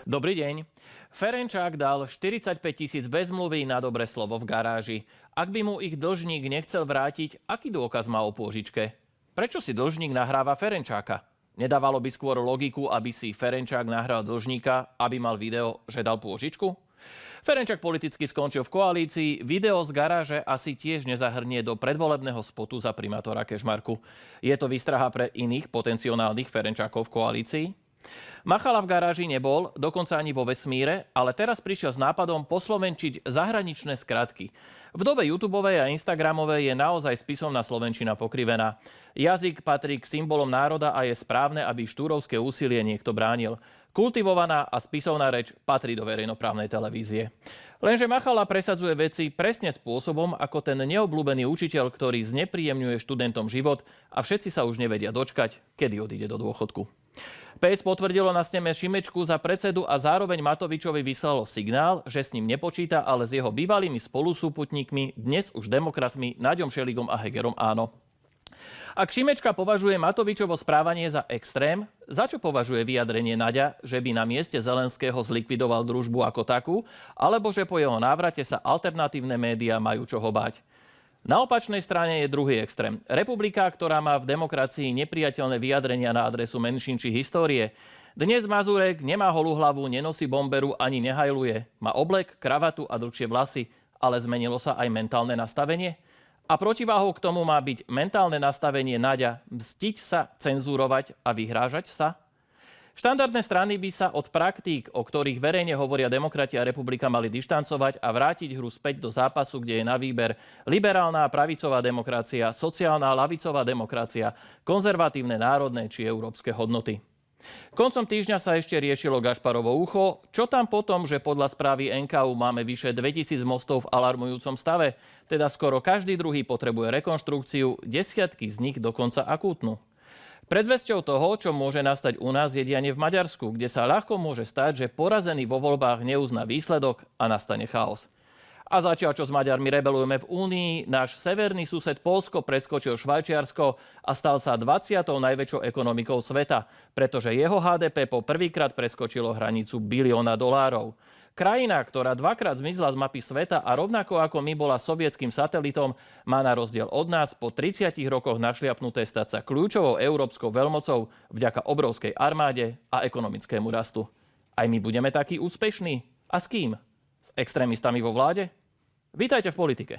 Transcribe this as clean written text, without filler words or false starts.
Dobrý deň. Ferenčák dal 45 000 bez mluvy na dobré slovo v garáži. Ak by mu ich dlžník nechcel vrátiť, aký dôkaz má o pôžičke? Prečo si dlžník nahráva Ferenčáka? Nedávalo by skôr logiku, aby si Ferenčák nahral dlžníka, aby mal video, že dal pôžičku? Ferenčák politicky skončil v koalícii, video z garáže asi tiež nezahrnie do predvolebného spotu za primátora Kežmarku. Je to výstraha pre iných potenciálnych Ferenčákov v koalícii? Machala v garáži nebol, dokonca ani vo vesmíre, ale teraz prišiel s nápadom poslovenčiť zahraničné skratky. V dobe YouTubeovej a Instagramovej je naozaj spisovná slovenčina pokrivená. Jazyk patrí k symbolom národa a je správne, aby štúrovské úsilie niekto bránil. Kultivovaná a spisovná reč patrí do verejnoprávnej televízie. Lenže Machala presadzuje veci presne spôsobom, ako ten neobľúbený učiteľ, ktorý znepríjemňuje študentom život a všetci sa už nevedia dočkať, kedy odíde do dôchodku. PS potvrdilo na sneme Šimečku za predsedu a zároveň Matovičovi vyslalo signál, že s ním nepočíta, ale s jeho bývalými spolusúputníkmi, dnes už demokratmi Naďom Šeligom a Hegerom áno. Ak Šimečka považuje Matovičovo správanie za extrém, za čo považuje vyjadrenie Naďa, že by na mieste Zelenského zlikvidoval družbu ako takú, alebo že po jeho návrate sa alternatívne médiá majú čoho báť? Na opačnej strane je druhý extrém. Republika, ktorá má v demokracii nepriateľné vyjadrenia na adresu menšín či histórie. Dnes Mazurek nemá holú hlavu, nenosí bomberu ani nehajluje. Má oblek, kravatu a dlhšie vlasy, ale zmenilo sa aj mentálne nastavenie? A protiváhou k tomu má byť mentálne nastavenie Naďa mstiť sa, cenzúrovať a vyhrážať sa? Štandardné strany by sa od praktík, o ktorých verejne hovoria demokrati a republika, mali dištancovať a vrátiť hru späť do zápasu, kde je na výber liberálna a pravicová demokracia, sociálna a ľavicová demokracia, konzervatívne národné či európske hodnoty. Koncom týždňa sa ešte riešilo Gašparovo ucho. Čo tam potom, že podľa správy NKÚ máme vyše 2000 mostov v alarmujúcom stave, teda skoro každý druhý potrebuje rekonštrukciu, desiatky z nich dokonca akútnu. Predzvesťou toho, čo môže nastať u nás, je dianie v Maďarsku, kde sa ľahko môže stať, že porazený vo voľbách neuzná výsledok a nastane chaos. A zatiaľ, čo s Maďarmi rebelujeme v Únii, náš severný sused Poľsko preskočil Švajčiarsko a stal sa 20. najväčšou ekonomikou sveta, pretože jeho HDP po prvýkrát preskočilo hranicu bilióna dolárov. Krajina, ktorá dvakrát zmizla z mapy sveta a rovnako ako my bola sovietským satelitom, má na rozdiel od nás po 30 rokoch našliapnuté stať sa kľúčovou európskou veľmocou vďaka obrovskej armáde a ekonomickému rastu. Aj my budeme takí úspešní? A s kým? S extrémistami vo vláde? Vítajte v politike.